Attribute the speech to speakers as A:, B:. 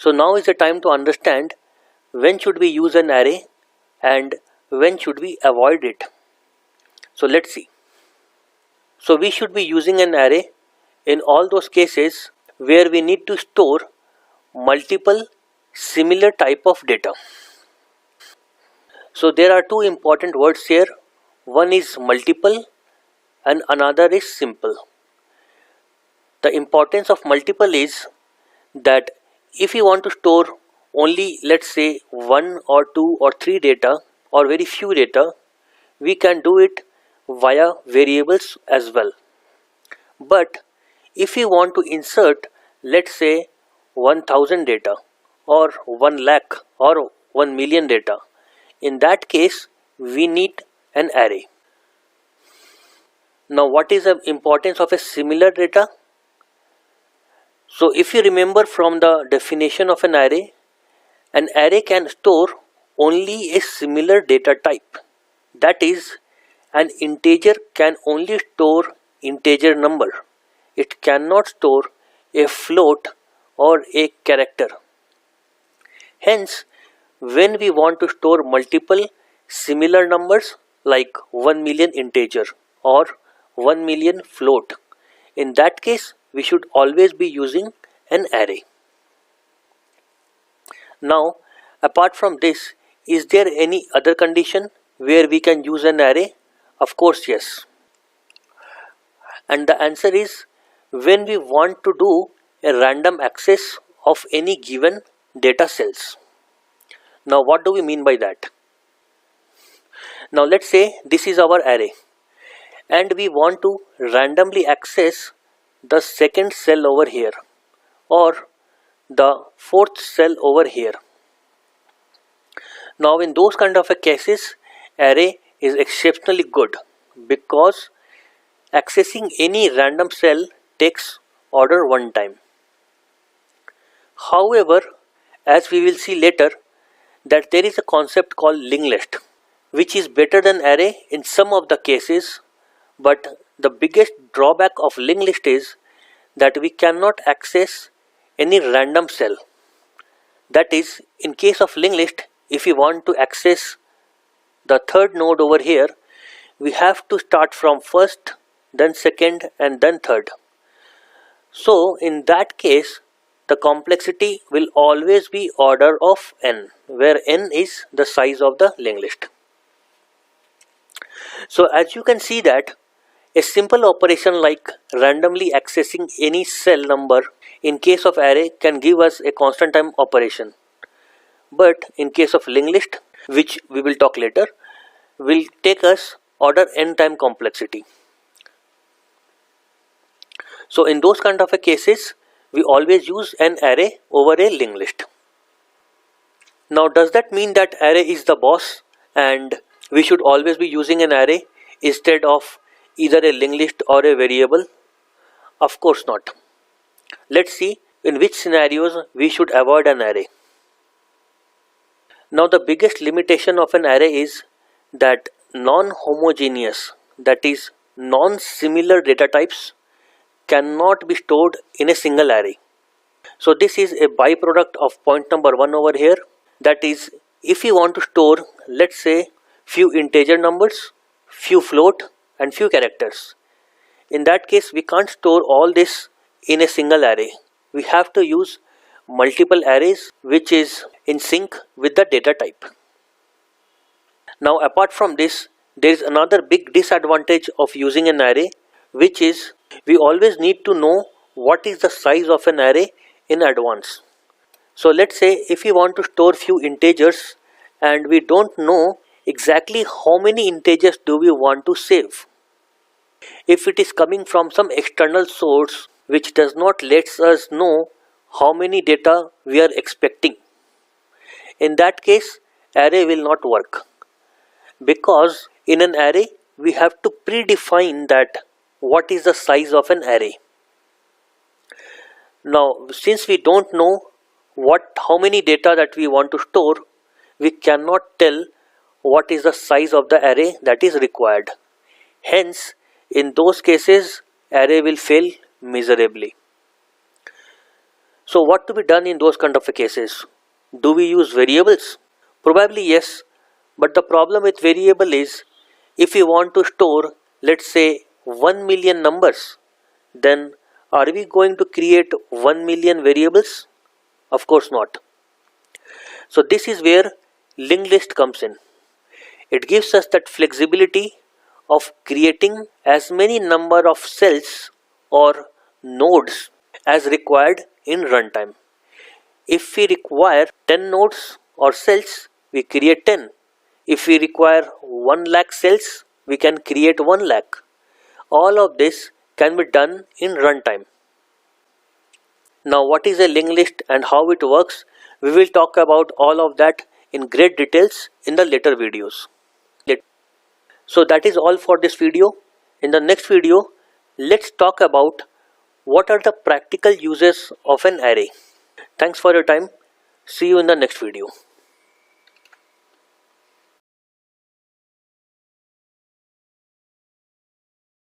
A: So now is the time to understand when should we use an array and when should we avoid it. So let's see. So we should be using an array in all those cases where we need to store multiple similar type of data. So there are two important words here. One is multiple and another is simple. The importance of multiple is that if you want to store only, let's say, 1 or 2 or 3 data or very few data, we can do it via variables as well. But if you want to insert, let's say, 1000 data or 1 lakh or 1 million data, in that case we need an array. Now what is the importance of a similar data? So if you remember from the definition of an array can store only a similar data type. That is, an integer can only store integer number. It cannot store a float or a character. Hence, when we want to store multiple similar numbers like 1 million integer or 1 million float, in that case we should always be using an array. Now, apart from this, is there any other condition where we can use an array? Of course, yes. And the answer is when we want to do a random access of any given data cells. Now what do we mean by that? Now let's say this is our array and we want to randomly access the second cell over here or the fourth cell over here. Now in those kind of cases, array is exceptionally good because accessing any random cell takes order one time. However, as we will see later, that there is a concept called linked list, which is better than array in some of the cases, but the biggest drawback of linked list is that we cannot access any random cell. That is, in case of linked list, if we want to access the third node over here, we have to start from first, then second and then third. So in that case, the complexity will always be order of n, where n is the size of the linked list. So as you can see that a simple operation like randomly accessing any cell number in case of array can give us a constant time operation. But in case of linked list, which we will talk later, will take us order n time complexity. So in those kind of cases, we always use an array over a linked list. Now does that mean that array is the boss and we should always be using an array instead of either a linked list or a variable? Of course not. Let's see in which scenarios we should avoid an array. Now the biggest limitation of an array is that non-homogeneous, that is non-similar data types cannot be stored in a single array. So this is a byproduct of point number 1 over here. That is, if you want to store, let's say, few integer numbers, few float and few characters, in that case we can't store all this in a single array. We have to use multiple arrays which is in sync with the data type. Now apart from this, there is another big disadvantage of using an array, which is we always need to know what is the size of an array in advance. So let's say if we want to store few integers and we don't know exactly how many integers do we want to save. If it is coming from some external source which does not let us know how many data we are expecting, in that case array will not work, because in an array we have to predefine that what is the size of an array. Now since we don't know how many data that we want to store, we cannot tell what is the size of the array that is required. Hence in those cases array will fail miserably. So what to be done in those kind of cases? Do we use variables? Probably yes, but the problem with variable is if we want to store, let's say, 1 million numbers, then are we going to create 1 million variables? Of course not. So this is where linked list comes in. It gives us that flexibility of creating as many number of cells or nodes as required in runtime. If we require 10 nodes or cells, we create 10. If we require 1 lakh cells, we can create 1 lakh. All of this can be done in runtime. Now what is a linked list and how it works? We will talk about all of that in great details in the later videos. So that is all for this video. In the next video, let's talk about what are the practical uses of an array. Thanks for your time. See you in the next video.